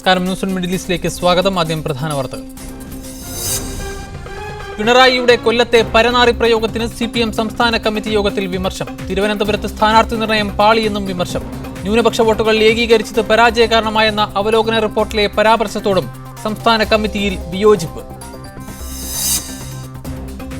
നമസ്കാരം. News on middle ഈസ്റ്റിലേക്ക് സ്വാഗതം. ആദ്യം പ്രധാന വാർത്തകൾ. പിണറായിയുടെ കൊല്ലത്തെ പരനാറി പ്രയോഗത്തിന് CPM സംസ്ഥാന കമ്മിറ്റി യോഗത്തിൽ വിമർശം. തിരുവനന്തപുരത്ത് സ്ഥാനാർത്ഥി നിർണയം പാളിയെന്നും വിമർശം. ന്യൂനപക്ഷ വോട്ടുകൾ ഏകീകരിച്ചത് പരാജയ കാരണമായെന്ന അവലോകന റിപ്പോർട്ടിലെ പരാമർശത്തോടും സംസ്ഥാന കമ്മിറ്റിയിൽ വിയോജിപ്പ്.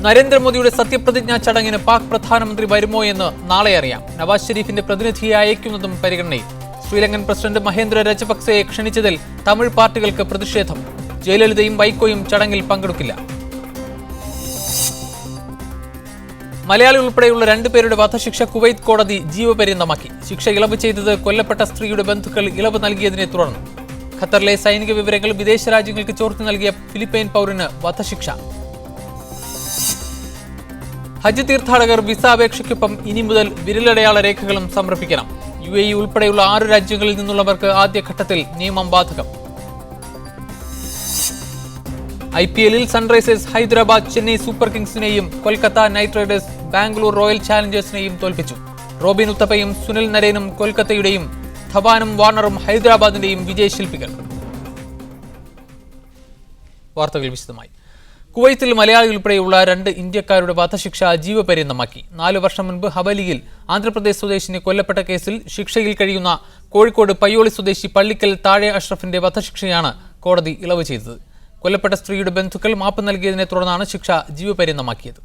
നരേന്ദ്രമോദിയുടെ സത്യപ്രതിജ്ഞാ ചടങ്ങിന് പാക് പ്രധാനമന്ത്രി വരുമോ എന്ന് നാളെ അറിയാം. നവാസ് ഷെരീഫിന്റെ പ്രതിനിധിയെ അയക്കുന്നതും പരിഗണനയിൽ. ശ്രീലങ്കൻ പ്രസിഡന്റ് മഹേന്ദ്ര രജപക്സെയെ ക്ഷണിച്ചതിൽ തമിഴ് പാർട്ടികൾക്ക് പ്രതിഷേധം. ജയലളിതയും വൈക്കോയും ചടങ്ങിൽ പങ്കെടുക്കില്ല. മലയാളി ഉൾപ്പെടെയുള്ള 2 പേരുടെ വധശിക്ഷ കുവൈത്ത് കോടതി ജീവപര്യന്തമാക്കി. ശിക്ഷ ഇളവ് ചെയ്തത് കൊല്ലപ്പെട്ട സ്ത്രീയുടെ ബന്ധുക്കൾ ഇളവ് നൽകിയതിനെ തുടർന്ന്. ഖത്തറിലെ സൈനിക വിവരങ്ങൾ വിദേശ രാജ്യങ്ങൾക്ക് ചോർത്തി നൽകിയ ഫിലിപ്പൈൻ പൗരന് വധശിക്ഷ. ഹജ്ജ് തീർത്ഥാടകർ വിസ അപേക്ഷയ്ക്കൊപ്പം ഇനി മുതൽ വിരലടയാള രേഖകളും സമർപ്പിക്കണം. UAE ഉൾപ്പെടെയുള്ള 6 രാജ്യങ്ങളിൽ നിന്നുള്ളവർക്ക് ആദ്യഘട്ടത്തിൽ നിയമം ബാധകം. IPL-ൽ സൺറൈസേഴ്സ് ഹൈദരാബാദ് ചെന്നൈ സൂപ്പർ കിങ്സിനെയും Kolkata knight riders Bangalore royal ചാലഞ്ചേഴ്സിനെയും തോൽപ്പിച്ചു. റോബിൻ ഉത്തപ്പയും സുനിൽ നരേനും കൊൽക്കത്തയുടെയും, ധവാനും വാർണറും ഹൈദരാബാദിന്റെയും വിജയശില്പികൾ. വാർത്തകൾ വിശദമായി. കുവൈത്തിൽ മലയാളി ഉൾപ്പെടെയുള്ള 2 ഇന്ത്യക്കാരുടെ വധശിക്ഷ ജീവപര്യന്തമാക്കി. 4 വർഷം മുൻപ് ഹവലിയിൽ ആന്ധ്രാപ്രദേശ് സ്വദേശിനി കൊല്ലപ്പെട്ട കേസിൽ ശിക്ഷയിൽ കഴിയുന്ന കോഴിക്കോട് പയ്യോളി സ്വദേശി പള്ളിക്കൽ താഴെ അഷ്റഫിന്റെ വധശിക്ഷയാണ് കോടതി ഇളവ് ചെയ്തത്. കൊല്ലപ്പെട്ട സ്ത്രീയുടെ ബന്ധുക്കൾ മാപ്പ് നൽകിയതിനെ തുടർന്നാണ് ശിക്ഷ ജീവപര്യന്തമാക്കിയത്.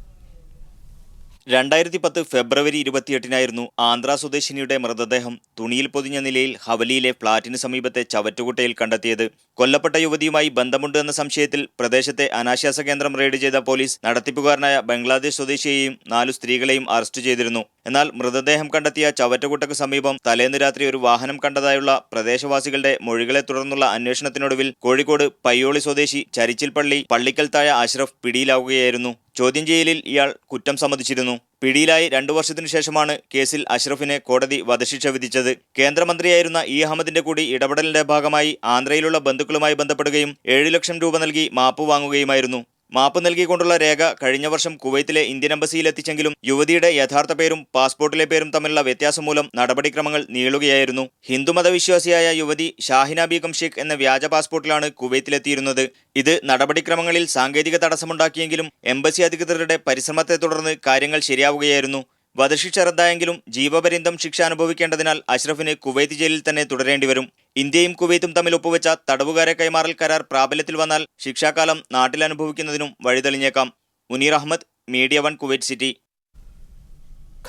2010 ഫെബ്രുവരി 28-നായിരുന്നു ആന്ധ്ര സ്വദേശിനിയുടെ മൃതദേഹം തുണിയിൽ പൊതിഞ്ഞ നിലയിൽ ഹവലിയിലെ ഫ്ളാറ്റിന് സമീപത്തെ ചവറ്റുകുട്ടയിൽ കണ്ടെത്തിയത്. കൊല്ലപ്പെട്ട യുവതിയുമായി ബന്ധമുണ്ട് എന്ന സംശയത്തിൽ പ്രദേശത്തെ അനാശാസ കേന്ദ്രം റെയ്ഡ് ചെയ്ത പോലീസ് നടത്തിപ്പുകാരനായ ബംഗ്ലാദേശ് സ്വദേശിയെയും 4 സ്ത്രീകളെയും അറസ്റ്റ് ചെയ്തിരുന്നു. എന്നാൽ മൃതദേഹം കണ്ടെത്തിയ ചവറ്റുകുട്ടയ്ക്ക് സമീപം തലേന്ന് രാത്രി ഒരു വാഹനം കണ്ടതായുള്ള പ്രദേശവാസികളുടെ മൊഴികളെ തുടർന്നുള്ള അന്വേഷണത്തിനൊടുവിൽ കോഴിക്കോട് പയ്യോളി സ്വദേശി ചരിച്ചിൽപ്പള്ളി പള്ളിക്കൽ താഴെ അഷ്റഫ് പിടിയിലാവുകയായിരുന്നു. ചോദ്യം ചെയ്യലിൽ ഇയാൾ കുറ്റം സമ്മതിച്ചിരുന്നു. പിടിയിലായി 2 വർഷത്തിനു ശേഷമാണ് കേസിൽ അഷ്റഫിന് കോടതി വധശിക്ഷ വിധിച്ചത്. കേന്ദ്രമന്ത്രിയായിരുന്ന അഹമ്മദിന്റെ കൂടി ഇടപെടലിന്റെ ഭാഗമായി ആന്ധ്രയിലുള്ള ബന്ധുക്കളുമായി ബന്ധപ്പെടുകയും 7 ലക്ഷം രൂപ നൽകി മാപ്പ് വാങ്ങുകയുമായിരുന്നു. മാപ്പ് നൽകിക്കൊണ്ടുള്ള രേഖ കഴിഞ്ഞ വർഷം കുവൈത്തിലെ ഇന്ത്യൻ എംബസിയിൽ എത്തിച്ചെങ്കിലും യുവതിയുടെ യഥാർത്ഥ പേരും പാസ്പോർട്ടിലെ പേരും തമ്മിലുള്ള വ്യത്യാസം മൂലം നടപടിക്രമങ്ങൾ നീളുകയായിരുന്നു. ഹിന്ദുമതവിശ്വാസിയായ യുവതി ഷാഹിന ബീഗം ഷേഖ് എന്ന വ്യാജ പാസ്പോർട്ടിലാണ് കുവൈത്തിലെത്തിയിരുന്നത്. ഇത് നടപടിക്രമങ്ങളിൽ സാങ്കേതിക തടസ്സമുണ്ടാക്കിയെങ്കിലും എംബസി അധികൃതരുടെ പരിശ്രമത്തെ തുടർന്ന് കാര്യങ്ങൾ ശരിയാവുകയായിരുന്നു. വധശിക്ഷ റദ്ദായെങ്കിലും ജീവപര്യന്തം ശിക്ഷ അനുഭവിക്കേണ്ടതിനാൽ അഷ്റഫിന് കുവൈത്ത് ജയിലിൽ തന്നെ തുടരേണ്ടി വരും. ഇന്ത്യയും കുവൈത്തും തമ്മിൽ ഒപ്പുവെച്ച തടവുകാരെ കൈമാറൽ കരാർ പ്രാബല്യത്തിൽ വന്നാൽ ശിക്ഷാകാലം നാട്ടിൽ അനുഭവിക്കുന്നതിനും വഴിതെളിഞ്ഞേക്കാം. Muneer Ahmed, media 1 Kuwait city.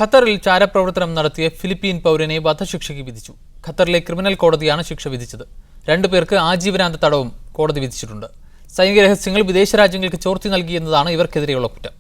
ഖത്തറിൽ ചാരപ്രവർത്തനം നടത്തിയ ഫിലിപ്പീൻ പൗരനെ വധശിക്ഷയ്ക്ക് വിധിച്ചു. ഖത്തറിലെ ക്രിമിനൽ കോടതിയാണ് ശിക്ഷ വിധിച്ചത്. 2 പേർക്ക് ആജീവനാന്ത തടവും കോടതി വിധിച്ചിട്ടുണ്ട്. സൈനിക രഹസ്യങ്ങൾ വിദേശ രാജ്യങ്ങൾക്ക് ചോർത്തി നൽകിയെന്നതാണ് ഇവർക്കെതിരെയുള്ള കുറ്റം.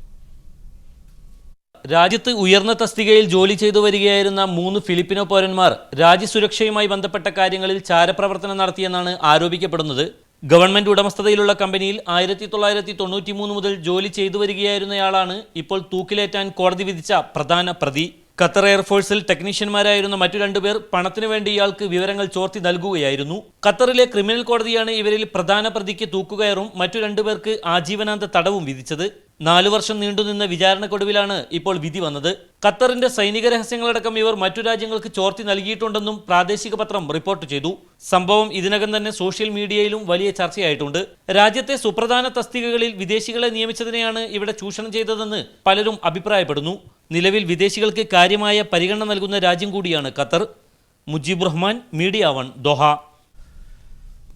രാജ്യത്ത് ഉയർന്ന തസ്തികയിൽ ജോലി ചെയ്തു വരികയായിരുന്ന 3 ഫിലിപ്പിനോ പൗരന്മാർ രാജ്യസുരക്ഷയുമായി ബന്ധപ്പെട്ട കാര്യങ്ങളിൽ ചാരപ്രവർത്തനം നടത്തിയെന്നാണ് ആരോപിക്കപ്പെടുന്നത്. ഗവൺമെന്റ് ഉടമസ്ഥതയിലുള്ള കമ്പനിയിൽ 1993 മുതൽ ജോലി ചെയ്തു വരികയായിരുന്നയാളാണ് ഇപ്പോൾ തൂക്കിലേറ്റാൻ കോടതി വിധിച്ച പ്രധാന പ്രതി. ഖത്തർ എയർഫോഴ്സിൽ ടെക്നീഷ്യന്മാരായിരുന്ന മറ്റു 2 പേർ പണത്തിനു വേണ്ടി ഇയാൾക്ക് വിവരങ്ങൾ ചോർത്തി നൽകുകയായിരുന്നു. ഖത്തറിലെ ക്രിമിനൽ കോടതിയാണ് ഇവരിൽ പ്രധാന പ്രതിക്ക് തൂക്കുകയറും മറ്റു 2 പേർക്ക് ആജീവനാന്ത തടവും വിധിച്ചത്. 4 വർഷം നീണ്ടുനിന്ന വിചാരണക്കൊടുവിലാണ് ഇപ്പോൾ വിധി വന്നത്. ഖത്തറിന്റെ സൈനിക രഹസ്യങ്ങളടക്കം ഇവർ മറ്റു രാജ്യങ്ങൾക്ക് ചോർത്തി നൽകിയിട്ടുണ്ടെന്നും പ്രാദേശിക പത്രം റിപ്പോർട്ട് ചെയ്തു. സംഭവം ഇതിനകം തന്നെ സോഷ്യൽ മീഡിയയിലും വലിയ ചർച്ചയായിട്ടുണ്ട്. രാജ്യത്തെ സുപ്രധാന തസ്തികകളിൽ വിദേശികളെ നിയമിച്ചതിനെയാണ് ഇവിടെ ചൂഷണം ചെയ്തതെന്ന് പലരും അഭിപ്രായപ്പെടുന്നു. നിലവിൽ വിദേശികൾക്ക് കാര്യമായ പരിഗണന നൽകുന്ന രാജ്യം കൂടിയാണ് Qatar. Mujeeb Rahman, media 1 Doha.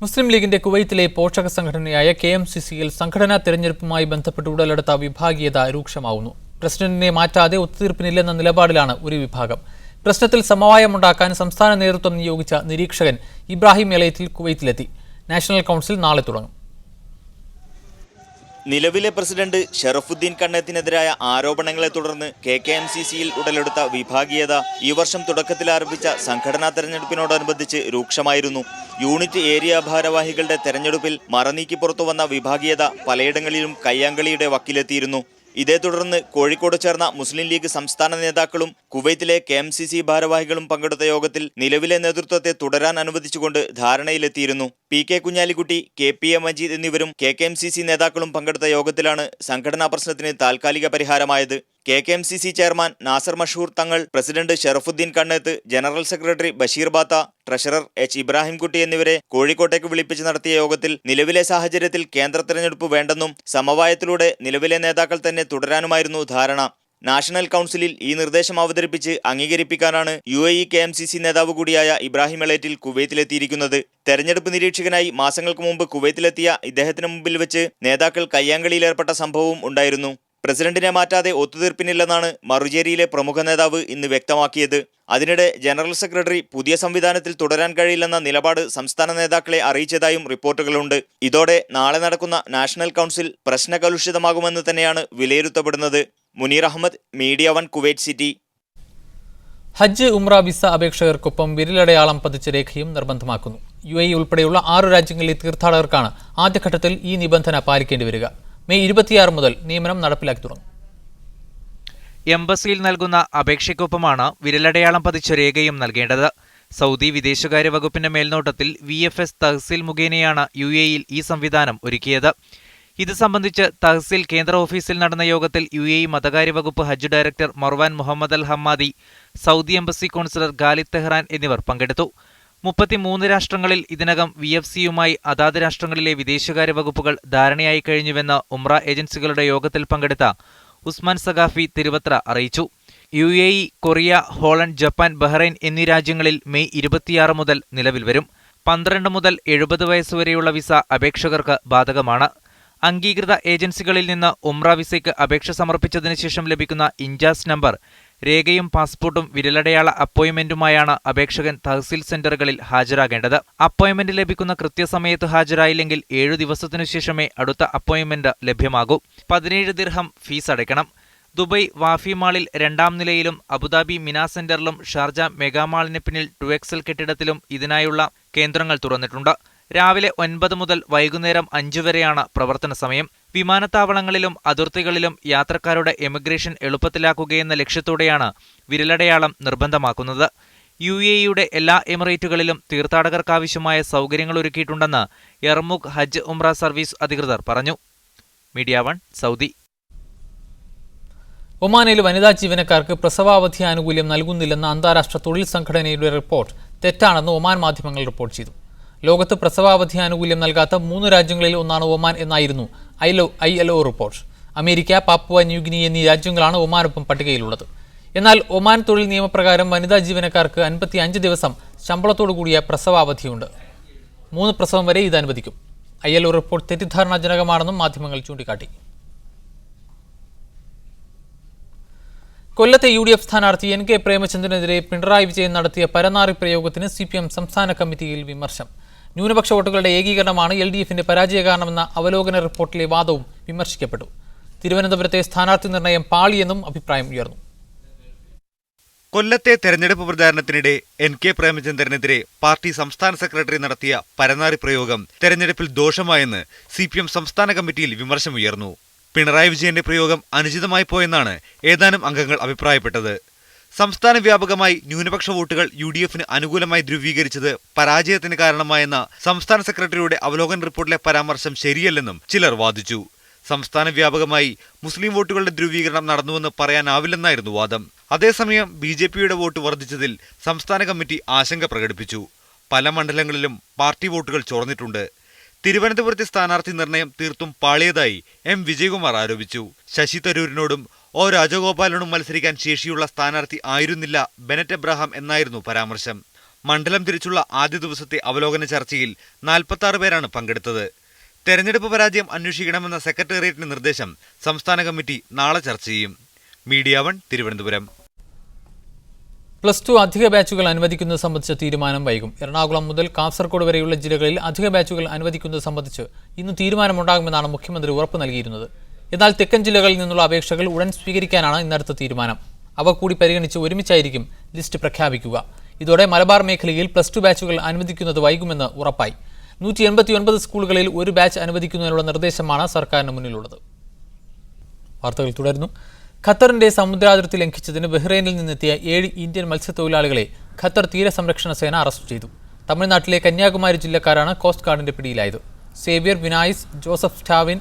Muslim ലീഗിന്റെ കുവൈത്തിലെ പോഷക സംഘടനയായ KMCC-യിൽ സംഘടനാ തെരഞ്ഞെടുപ്പുമായി ബന്ധപ്പെട്ട് ഉടലെടുത്ത വിഭാഗീയത രൂക്ഷമാവുന്നു. പ്രസിഡന്റിനെ മാറ്റാതെ ഒത്തുതീർപ്പിനില്ലെന്ന നിലപാടിലാണ് ഒരു വിഭാഗം. പ്രശ്നത്തിൽ സമവായമുണ്ടാക്കാൻ സംസ്ഥാന നേതൃത്വം നിയോഗിച്ച നിരീക്ഷകൻ ഇബ്രാഹിം എളയത്തിൽ കുവൈത്തിലെത്തി. നാഷണൽ കൗൺസിൽ നാളെ തുടങ്ങും. നിലവിലെ പ്രസിഡന്റ് ഷറഫുദ്ദീൻ കണ്ണത്തിനെതിരായ ആരോപണങ്ങളെ തുടർന്ന് KMCC-യിൽ ഉടലെടുത്ത വിഭാഗീയത ഈ വർഷം തുടക്കത്തിൽ ആരംഭിച്ച സംഘടനാ തെരഞ്ഞെടുപ്പിനോടനുബന്ധിച്ച് രൂക്ഷമായിരുന്നു. യൂണിറ്റ് ഏരിയ ഭാരവാഹികളുടെ തെരഞ്ഞെടുപ്പിൽ മറനീക്കി പുറത്തുവന്ന വിഭാഗീയത പലയിടങ്ങളിലും കയ്യാങ്കളിയുടെ വക്കിലെത്തിയിരുന്നു. ഇതേ തുടർന്ന് കോഴിക്കോട് ചേർന്ന മുസ്ലിം ലീഗ് സംസ്ഥാന നേതാക്കളും കുവൈത്തിലെ KMCC ഭാരവാഹികളും പങ്കെടുത്ത യോഗത്തിൽ നിലവിലെ നേതൃത്വത്തെ തുടരാൻ അനുവദിച്ചുകൊണ്ട് ധാരണയിലെത്തിയിരുന്നു. PK കുഞ്ഞാലിക്കുട്ടി, KPA മജീദ് എന്നിവരും KKMCC നേതാക്കളും പങ്കെടുത്ത യോഗത്തിലാണ് സംഘടനാ പ്രശ്നത്തിന് താൽക്കാലിക പരിഹാരമായത്. KKMCC chairman Nasser Mashoor Thangal, president Sharafuddin Kanneth, general secretary Basheer Batha, treasurer H Ibrahimkutty എന്നിവരെ കോഴിക്കോട്ടേക്ക് വിളിപ്പിച്ച് നടത്തിയ യോഗത്തിൽ നിലവിലെ സാഹചര്യത്തിൽ കേന്ദ്ര തെരഞ്ഞെടുപ്പ് വേണ്ടെന്നും സമവായത്തിലൂടെ നിലവിലെ നേതാക്കൾ തന്നെ തുടരാനുമായിരുന്നു ധാരണ. നാഷണൽ കൗൺസിലിൽ ഈ നിർദ്ദേശം അവതരിപ്പിച്ച് അംഗീകരിപ്പിക്കാനാണ് UAE KMCC നേതാവ് കൂടിയായ ഇബ്രാഹിം എളേറ്റിൽ കുവൈത്തിലെത്തിയിരിക്കുന്നത്. തെരഞ്ഞെടുപ്പ് നിരീക്ഷകനായി മാസങ്ങൾക്ക് മുമ്പ് കുവൈത്തിലെത്തിയ ഇദ്ദേഹത്തിന് മുമ്പിൽ വെച്ച് നേതാക്കൾ കയ്യാങ്കളിയിലേർപ്പെട്ട സംഭവവും ഉണ്ടായിരുന്നു. പ്രസിഡന്റിനെ മാറ്റാതെ ഒത്തുതീർപ്പിനില്ലെന്നാണ് മറുചേരിയിലെ പ്രമുഖ നേതാവ് ഇന്ന് വ്യക്തമാക്കിയത്. അതിനിടെ ജനറൽ സെക്രട്ടറി പുതിയ സംവിധാനത്തിൽ തുടരാൻ കഴിയില്ലെന്ന നിലപാട് സംസ്ഥാന നേതാക്കളെ അറിയിച്ചതായും റിപ്പോർട്ടുകളുണ്ട്. ഇതോടെ നാളെ നടക്കുന്ന നാഷണൽ കൗൺസിൽ പ്രശ്നകലുഷിതമാകുമെന്ന് തന്നെയാണ് വിലയിരുത്തപ്പെടുന്നത്. Muneer Ahmed, media 1 Kuwait city. Hajj Umrah visa അപേക്ഷകർക്കൊപ്പം വിരലടയാളം പതിച്ച രേഖയും നിർബന്ധമാക്കുന്നു. UAE ഉൾപ്പെടെയുള്ള 6 രാജ്യങ്ങളിലെ തീർത്ഥാടകർക്കാണ് ആദ്യഘട്ടത്തിൽ ഈ നിബന്ധന പാലിക്കേണ്ടി വരിക. മെയ് 26 മുതൽ നിയമനം നടപ്പിലാക്കി തുടങ്ങും. എംബസിയിൽ നൽകുന്ന അപേക്ഷയ്ക്കൊപ്പമാണ് വിരലടയാളം പതിച്ച രേഖയും നൽകേണ്ടത്. സൗദി വിദേശകാര്യ വകുപ്പിന്റെ മേൽനോട്ടത്തിൽ VFS തഹ്സിൽ മുഖേനയാണ് UAEയിൽ ഈ സംവിധാനം ഒരുക്കിയത്. ഇത് സംബന്ധിച്ച് തഹ്സിൽ കേന്ദ്ര ഓഫീസിൽ നടന്ന യോഗത്തിൽ UAE മതകാര്യ വകുപ്പ് Hajj director Marwan Mohammed Al Hammadi, Saudi embassy consular Khalid Tehran എന്നിവർ പങ്കെടുത്തു. 33 രാഷ്ട്രങ്ങളിൽ ഇതിനകം VFCയുമായി അതാത് രാഷ്ട്രങ്ങളിലെ വിദേശകാര്യ വകുപ്പുകൾ ധാരണയായി കഴിഞ്ഞുവെന്ന് ഉംറ ഏജൻസികളുടെ യോഗത്തിൽ പങ്കെടുത്ത ഉസ്മാൻ സഖാഫി തിരുവത്ര അറിയിച്ചു. UAE, Korea, Holland, Japan, Bahrain എന്നീ രാജ്യങ്ങളിൽ മെയ് 26 മുതൽ നിലവിൽ വരും. 12 മുതൽ 70 വയസ്സുവരെയുള്ള വിസ അപേക്ഷകർക്ക് ബാധകമാണ്. അംഗീകൃത ഏജൻസികളിൽ നിന്ന് ഉംറ വിസയ്ക്ക് അപേക്ഷ സമർപ്പിച്ചതിനു ശേഷം ലഭിക്കുന്ന ഇൻജാസ് നമ്പർ, രേഖയും പാസ്പോർട്ടും വിരലടയാള അപ്പോയിന്റ്മെന്റുമായാണ് അപേക്ഷകൻ തഹസിൽ സെന്ററുകളിൽ ഹാജരാകേണ്ടത്. അപ്പോയിന്റ്മെന്റ് ലഭിക്കുന്ന കൃത്യസമയത്ത് ഹാജരായില്ലെങ്കിൽ 7 ദിവസത്തിനു ശേഷമേ അടുത്ത അപ്പോയിന്റ്മെന്റ് ലഭ്യമാകൂ. 17 ദിർഹം ഫീസ് അടയ്ക്കണം. ദുബൈ വാഫി മാളിൽ 2ാം നിലയിലും അബുദാബി മിന സെന്ററിലും ഷാർജ മെഗാമാളിന് പിന്നിൽ 2XL കെട്ടിടത്തിലും ഇതിനായുള്ള കേന്ദ്രങ്ങൾ തുറന്നിട്ടുണ്ട്. രാവിലെ 9 മുതൽ വൈകുന്നേരം 5 വരെയാണ് പ്രവർത്തന സമയം. വിമാനത്താവളങ്ങളിലും അതിർത്തികളിലും യാത്രക്കാരുടെ എമിഗ്രേഷൻ എളുപ്പത്തിലാക്കുകയെന്ന ലക്ഷ്യത്തോടെയാണ് വിരലടയാളം നിർബന്ധമാക്കുന്നത്. UAEയുടെ എല്ലാ എമിറേറ്റുകളിലും തീർത്ഥാടകർക്കാവശ്യമായ സൗകര്യങ്ങൾ ഒരുക്കിയിട്ടുണ്ടെന്ന് യർമുഖ് ഹജ്ജ് ഉംറ സർവീസ് അധികൃതർ പറഞ്ഞു. Media 1 Saudi. ഒമാനിൽ വനിതാ ജീവനക്കാർക്ക് പ്രസവാവധി ആനുകൂല്യം നൽകുന്നില്ലെന്ന അന്താരാഷ്ട്ര തൊഴിൽ സംഘടനയുടെ റിപ്പോർട്ട് തെറ്റാണെന്ന് ഒമാൻ മാധ്യമങ്ങൾ റിപ്പോർട്ട് ചെയ്തു. ലോകത്ത് പ്രസവാവധി ആനുകൂല്യം നൽകാത്ത 3 രാജ്യങ്ങളിൽ ഒന്നാണ് ഒമാൻ എന്നായിരുന്നു ILO report. America, Papua New Guinea എന്നീ രാജ്യങ്ങളാണ് ഒമാനൊപ്പം പട്ടികയിലുള്ളത്. എന്നാൽ ഒമാൻ തൊഴിൽ നിയമപ്രകാരം വനിതാ ജീവനക്കാർക്ക് 55 ദിവസം ശമ്പളത്തോടു കൂടിയ പ്രസവാവധിയുണ്ട്. 3 പ്രസവം വരെ ഇത് അനുവദിക്കും. ILO റിപ്പോർട്ട് തെറ്റിദ്ധാരണാജനകമാണെന്നും മാധ്യമങ്ങൾ ചൂണ്ടിക്കാട്ടി. കൊല്ലത്തെ UDF സ്ഥാനാർത്ഥി NK പ്രേമചന്ദ്രനെതിരെ പിണറായി വിജയൻ നടത്തിയ പരനാറി പ്രയോഗത്തിന് CPM സംസ്ഥാന കമ്മിറ്റിയിൽ വിമർശനം. ന്യൂനപക്ഷ വോട്ടുകളുടെ ഏകീകരണമാണ് LDFന്റെ പരാജയ കാരണമെന്ന അവലോകന റിപ്പോർട്ടിലെ വാദവും വിമർശിക്കപ്പെട്ടു. തിരുവനന്തപുരത്തെ സ്ഥാനാർത്ഥി നിർണയം പാളിയെന്നും അഭിപ്രായം ഉയർന്നു. കൊല്ലത്തെ തെരഞ്ഞെടുപ്പ് പ്രചാരണത്തിനിടെ NK പ്രേമചന്ദ്രനെതിരെ പാർട്ടി സംസ്ഥാന സെക്രട്ടറി നടത്തിയ പരനാറി പ്രയോഗം തെരഞ്ഞെടുപ്പിൽ ദോഷമായെന്ന് CPM സംസ്ഥാന കമ്മിറ്റിയിൽ വിമർശനമുയർന്നു. പിണറായി വിജയന്റെ പ്രയോഗം അനുചിതമായി പോയെന്നാണ് ഏതാനും അംഗങ്ങൾ അഭിപ്രായപ്പെട്ടത്. സംസ്ഥാന വ്യാപകമായി ന്യൂനപക്ഷ വോട്ടുകൾ UDFന് അനുകൂലമായി ധ്രുവീകരിച്ചത് പരാജയത്തിന് കാരണമായെന്ന സംസ്ഥാന സെക്രട്ടറിയുടെ അവലോകന റിപ്പോർട്ടിലെ പരാമർശം ശരിയല്ലെന്നും ചിലർ വാദിച്ചു. സംസ്ഥാന വ്യാപകമായി മുസ്ലിം വോട്ടുകളുടെ ധ്രുവീകരണം നടന്നുവെന്ന് പറയാനാവില്ലെന്നായിരുന്നു വാദം. അതേസമയം BJPയുടെ വോട്ട് വർദ്ധിച്ചതിൽ സംസ്ഥാന കമ്മിറ്റി ആശങ്ക പ്രകടിപ്പിച്ചു. പല മണ്ഡലങ്ങളിലും പാർട്ടി വോട്ടുകൾ ചോർന്നിട്ടുണ്ട്. തിരുവനന്തപുരത്തെ സ്ഥാനാർത്ഥി നിർണയം തീർത്തും പാളിയതായി M വിജയകുമാർ ആരോപിച്ചു. ശശി തരൂരിനോടും O രാജഗോപാലിനോടും മത്സരിക്കാൻ ശേഷിയുള്ള സ്ഥാനാർത്ഥി ആയിരുന്നില്ല ബെനറ്റ് എബ്രഹാം എന്നായിരുന്നു പരാമർശം. മണ്ഡലം തിരിച്ചുള്ള ആദ്യ ദിവസത്തെ അവലോകന ചർച്ചയിൽ 46 പേരാണ് പങ്കെടുത്തത്. തെരഞ്ഞെടുപ്പ് പരാജയം അന്വേഷിക്കണമെന്ന സെക്രട്ടേറിയറ്റിന്റെ നിർദ്ദേശം സംസ്ഥാന കമ്മിറ്റി നാളെ ചർച്ച ചെയ്യും. മീഡിയ 1 തിരുവനന്തപുരം. +2 അധിക ബാച്ചുകൾ അനുവദിക്കുന്നത് സംബന്ധിച്ച തീരുമാനം വൈകും. എറണാകുളം മുതൽ കാസർഗോഡ് വരെയുള്ള ജില്ലകളിൽ അധിക ബാച്ചുകൾ അനുവദിക്കുന്നത് സംബന്ധിച്ച് ഇന്ന് തീരുമാനമുണ്ടാകുമെന്നാണ് മുഖ്യമന്ത്രി ഉറപ്പ് നൽകിയിരുന്നത്. എന്നാൽ തെക്കൻ ജില്ലകളിൽ നിന്നുള്ള അപേക്ഷകൾ ഉടൻ സ്വീകരിക്കാനാണ് ഇന്നടുത്ത തീരുമാനം. അവ കൂടി പരിഗണിച്ച് ഒരുമിച്ചായിരിക്കും ലിസ്റ്റ് പ്രഖ്യാപിക്കുക. ഇതോടെ മലബാർ മേഖലയിൽ +2 ബാച്ചുകൾ അനുവദിക്കുന്നത് വൈകുമെന്ന് ഉറപ്പായി. 189 സ്കൂളുകളിൽ ഒരു ബാച്ച് അനുവദിക്കുന്നതിനുള്ള നിർദ്ദേശമാണ് സർക്കാരിന് മുന്നിലുള്ളത്. വാർത്തകൾ തുടരുന്നു. ഖത്തറിന്റെ സമുദ്രാതിർത്തി ലംഘിച്ചതിന് ബഹ്റൈനിൽ നിന്നെത്തിയ 7 ഇന്ത്യൻ മത്സ്യത്തൊഴിലാളികളെ ഖത്തർ തീരസംരക്ഷണ സേന അറസ്റ്റ് ചെയ്തു. തമിഴ്നാട്ടിലെ കന്യാകുമാരി ജില്ലക്കാരാണ് കോസ്റ്റ് ഗാർഡിന്റെ പിടിയിലായത്. സേവ്യർ, വിനായിസ്, ജോസഫ് ടാവിൻ,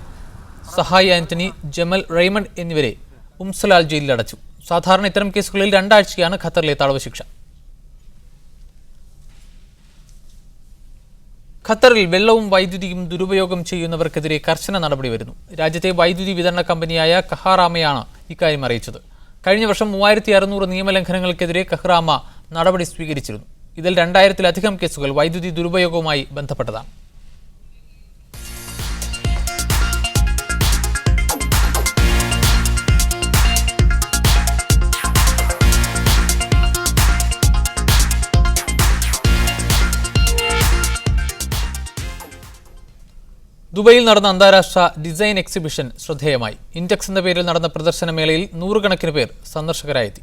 സഹായ് ആന്റണി, ജമൽ റെയ്മണ്ട് എന്നിവരെ ഉംസലാൽ ജയിലിലടച്ചു. സാധാരണ ഇത്തരം കേസുകളിൽ 2 ആഴ്ചയാണ് ഖത്തറിലെ തടവ് ശിക്ഷ. ഖത്തറിൽ വെള്ളവും വൈദ്യുതിയും ദുരുപയോഗം ചെയ്യുന്നവർക്കെതിരെ കർശന നടപടി വരുന്നു. രാജ്യത്തെ വൈദ്യുതി വിതരണ കമ്പനിയായ കഹാറാമയാണ് ഇക്കാര്യം അറിയിച്ചത്. കഴിഞ്ഞ വർഷം 3600 നിയമലംഘനങ്ങൾക്കെതിരെ കഹ്റാമ നടപടി സ്വീകരിച്ചിരുന്നു. ഇതിൽ 2000-ലധികം കേസുകൾ വൈദ്യുതി ദുരുപയോഗവുമായി ബന്ധപ്പെട്ടതാണ്. ദുബൈയിൽ നടന്ന അന്താരാഷ്ട്ര ഡിസൈൻ എക്സിബിഷൻ ശ്രദ്ധേയമായി. ഇൻഡെക്സ് എന്ന പേരിൽ നടന്ന പ്രദർശനമേളയിൽ 100 കണക്കിന് പേർ സന്ദർശകരായെത്തി.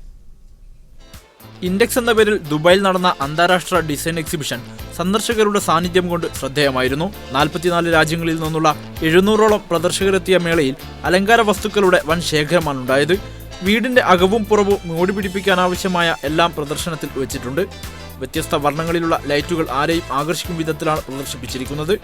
ഇൻഡെക്സ് എന്ന പേരിൽ ദുബായിൽ നടന്ന അന്താരാഷ്ട്ര ഡിസൈൻ എക്സിബിഷൻ സന്ദർശകരുടെ സാന്നിധ്യം കൊണ്ട് ശ്രദ്ധേയമായിരുന്നു. 44 രാജ്യങ്ങളിൽ നിന്നുള്ള 700ഓളം പ്രദർശകരെത്തിയ മേളയിൽ അലങ്കാര വസ്തുക്കളുടെ വൻ ശേഖരമാണുണ്ടായത്. വീടിന്റെ അകവും പുറവും മോടി പിടിപ്പിക്കാനാവശ്യമായ എല്ലാം പ്രദർശനത്തിൽ വെച്ചിട്ടുണ്ട്. വ്യത്യസ്ത വർണ്ണങ്ങളിലുള്ള ലൈറ്റുകൾ ആരെയും ആകർഷിക്കും വിധത്തിലാണ് പ്രദർശിപ്പിച്ചിരിക്കുന്നത്.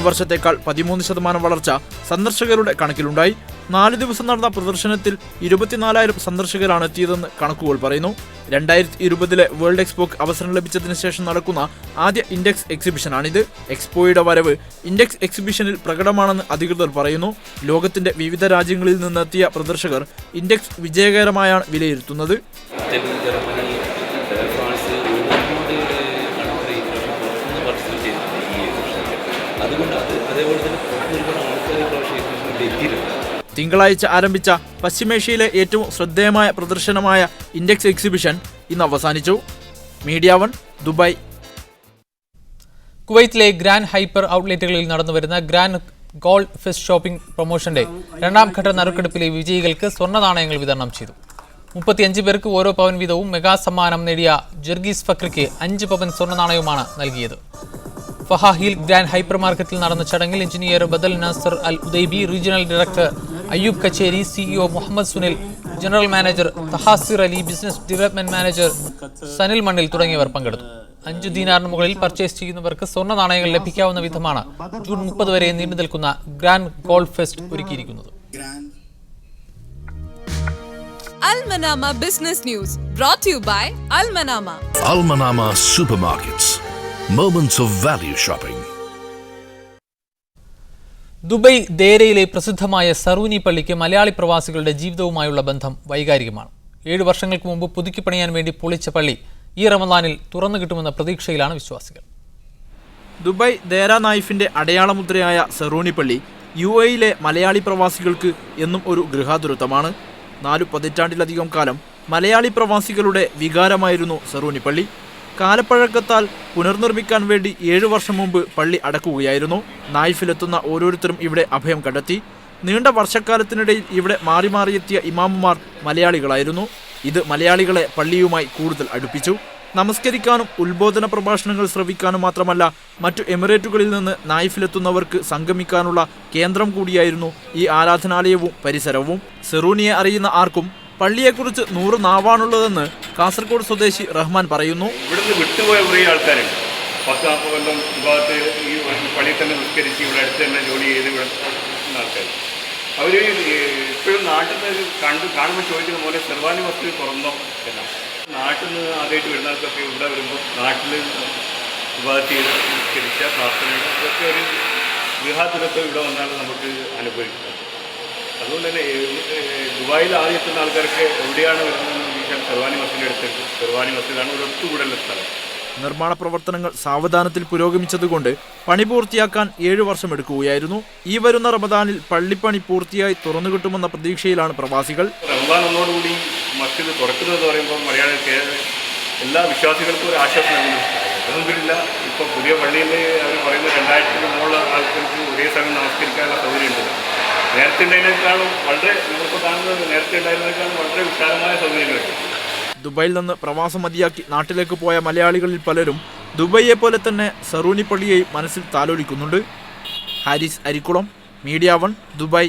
മുൻവർഷത്തേക്കാൾ 13% വളർച്ച സന്ദർശകരുടെ കണക്കിലുണ്ടായി. 4 ദിവസം നടന്ന പ്രദർശനത്തിൽ 24,000 സന്ദർശകരാണ് എത്തിയതെന്ന് കണക്കുകൾ പറയുന്നു. 2020 വേൾഡ് എക്സ്പോക്ക് അവസരം ലഭിച്ചതിന് ശേഷം നടക്കുന്ന ആദ്യ ഇൻഡെക്സ് എക്സിബിഷനാണിത്. എക്സ്പോയുടെ വരവ് ഇൻഡെക്സ് എക്സിബിഷനിൽ പ്രകടമാണെന്ന് അധികൃതർ പറയുന്നു. ലോകത്തിന്റെ വിവിധ രാജ്യങ്ങളിൽ നിന്നെത്തിയ പ്രദർശകർ ഇൻഡെക്സ് വിജയകരമായാണ് വിലയിരുത്തുന്നത്. തിങ്കളാഴ്ച ആരംഭിച്ച പശ്ചിമേഷ്യയിലെ ഏറ്റവും ശ്രദ്ധേയമായ പ്രദർശനമായ ഇൻഡെക്സ് എക്സിബിഷൻ ഇന്ന് അവസാനിച്ചു. Media 1 Dubai. കുവൈത്തിലെ ഗ്രാൻഡ് ഹൈപ്പർ ഔട്ട്ലെറ്റുകളിൽ നടന്നുവരുന്ന ഗ്രാൻഡ് ഗോൾഡ് ഫെസ്റ്റ് ഷോപ്പിംഗ് പ്രൊമോഷന്റെ 2ാം ഘട്ട നറുക്കെടുപ്പിലെ വിജയികൾക്ക് സ്വർണ്ണ നാണയങ്ങൾ വിതരണം ചെയ്തു. 35 പേർക്ക് ഓരോ പവൻ വീതവും മെഗാ സമ്മാനം നേടിയ ജർഗീസ് ഫക്രിക്ക് 5 പവൻ സ്വർണ്ണ നാണയവുമാണ് നൽകിയത്. ഫഹാഹിൽ ഗ്രാൻഡ് ഹൈപ്പർ മാർക്കറ്റിൽ നടന്ന ചടങ്ങിൽ engineer Badal Nasser Al Udaibi, regional director Ayyub Kacheri, CEO Muhammad Sunil, general manager Tahasir Ali, business development manager Sanil Mannil തുടങ്ങിയവർ പങ്കെടുത്തു. 5 ദീനാറിന് മുകളിൽ പർച്ചേസ് ചെയ്യുന്നവർക്ക് സ്വർണ്ണ നാണയങ്ങൾ ലഭിക്കാവുന്ന വിധമാണ് ജൂൺ 30 വരെ നീണ്ടു നിൽക്കുന്ന ഗ്രാൻഡ് ഗോൾഡ് ഫെസ്റ്റ് ഒരുക്കിയിരിക്കുന്നത്. Al Manama Business News brought to you by Al Manama. Al Manama Supermarkets. Moments of value shopping. Dubai ദേരയിലെ പ്രസിദ്ധമായ സറൂനി പള്ളിക്ക് മലയാളി പ്രവാസികളുടെ ജീവിതവുമായുള്ള ബന്ധം വൈകാരികമാണ്. 7 വർഷങ്ങൾക്ക് മുമ്പ് പുതുക്കിപ്പണിയാൻ വേണ്ടി പൊളിച്ച പള്ളി ഈ റമദാനിൽ തുറന്നു കിട്ടുമെന്ന പ്രതീക്ഷയിലാണ് വിശ്വാസികൾ. ദുബായ് ദേര നായിഫിന്റെ അടയാളമുദ്രയായ സറൂനി പള്ളി UAE-യിലെ മലയാളി പ്രവാസികൾക്ക് എന്നും ഒരു ഗൃഹാതുരത്വമാണ്. 4 പതിറ്റാണ്ടിലധികം കാലം മലയാളി പ്രവാസികളുടെ വികാരമായിരുന്നു സറൂനി പള്ളി. കാലപ്പഴക്കത്താൽ പുനർനിർമ്മിക്കാൻ വേണ്ടി 7 വർഷം മുമ്പ് പള്ളി അടക്കുകയായിരുന്നു. നായിഫിലെത്തുന്ന ഓരോരുത്തരും ഇവിടെ അഭയം കണ്ടെത്തി. നീണ്ട വർഷക്കാലത്തിനിടയിൽ ഇവിടെ മാറി മാറിയെത്തിയ ഇമാമുമാർ മലയാളികളായിരുന്നു. ഇത് മലയാളികളെ പള്ളിയുമായി കൂടുതൽ അടുപ്പിച്ചു. നമസ്കരിക്കാനും ഉത്ബോധന പ്രഭാഷണങ്ങൾ ശ്രവിക്കാനും മാത്രമല്ല, മറ്റു എമിറേറ്റുകളിൽ നിന്ന് നായിഫിലെത്തുന്നവർക്ക് സംഗമിക്കാനുള്ള കേന്ദ്രം കൂടിയായിരുന്നു ഈ ആരാധനാലയവും പരിസരവും. സെറൂനിയെ അറിയുന്ന ആർക്കും പള്ളിയെക്കുറിച്ച് 100 നാവാണുള്ളതെന്ന് കാസർഗോഡ് സ്വദേശി റഹ്മാൻ പറയുന്നു. ഇവിടുന്ന് വിട്ടുപോയ കുറേ ആൾക്കാരുണ്ട്. 10-40 കൊല്ലം വിഭാഗത്ത് ഈ പള്ളിയിൽ തന്നെ നിസ്കരിച്ച് ഇവിടെ അടുത്ത് തന്നെ ജോലി ചെയ്ത് ഇവിടെ ആൾക്കാർ. അവർ ഇപ്പോഴും നാട്ടിൽ നിന്ന് കാണുമ്പോൾ ചോദിക്കുന്ന പോലെ സെർവാനി മസ്ജിദ് തുറന്നോ എന്നാണ്. നാട്ടിൽ നിന്ന് ആദ്യമായിട്ട് വരുന്നവർക്കൊക്കെ ഇവിടെ വരുമ്പോൾ നാട്ടിൽ വിഭാഗത്ത് ചെയ്ത് നിസ്കരിച്ച പ്രാർത്ഥനകൾ ഇതൊക്കെ ഒരു ഗൃഹാതുരത്വം ഇവിടെ വന്നാലും നമുക്ക് അനുഭവിക്കുന്നത്. അതുകൊണ്ട് തന്നെ ദുബായിൽ ആദ്യം എത്തുന്ന ആൾക്കാർക്ക് എവിടെയാണ് വരുന്നതെന്ന് ചോദിച്ചാൽ സെർവാനി മസ്ജിദിൻ്റെ അടുത്തേക്ക്. സെർവാനി മസ്ജിദാണ് ഒരു ഒത്തുകൂടൽ സ്ഥലം. നിർമ്മാണ പ്രവർത്തനങ്ങൾ സാവധാനത്തിൽ പുരോഗമിച്ചതുകൊണ്ട് പണി പൂർത്തിയാക്കാൻ 7 വർഷം എടുക്കുകയായിരുന്നു. ഈ വരുന്ന റമദാനിൽ പള്ളിപ്പണി പൂർത്തിയായി തുറന്നു കിട്ടുമെന്ന പ്രതീക്ഷയിലാണ് പ്രവാസികൾ. റമദാൻ ഒന്നോടുകൂടി മസ്ജിദ് തുറക്കുന്നതെന്ന് പറയുമ്പോൾ മലയാളികൾക്ക് എല്ലാ വിശ്വാസികൾക്കും ഒരു ആശ്വാസം നൽകുന്നു. അതൊന്നുമില്ല. ഇപ്പോൾ പുതിയ പള്ളിയിൽ അവർ പറയുന്ന 2000-ന് മുകളിലുള്ള ആൾക്കാർക്ക് ഒരേ സമയം നമസ്കരിക്കാനുള്ള സൗകര്യമുണ്ട്. നേരത്തെ ഉണ്ടായിരുന്നതിനേക്കാളും വളരെ നമ്മളിപ്പോൾ കാണുന്നത് നേരത്തെ ഉണ്ടായിരുന്നതിനേക്കാളും വളരെ വിശാലമായ സൗകര്യങ്ങളുണ്ട്. ദുബായിൽ നിന്ന് പ്രവാസം മതിയാക്കി നാട്ടിലേക്ക് പോയ മലയാളികളിൽ പലരും ദുബൈയെ പോലെ തന്നെ സറൂനി പള്ളിയെയും മനസ്സിൽ താലോലിക്കുന്നുണ്ട്. Haris Arikkulam, media 1, Dubai.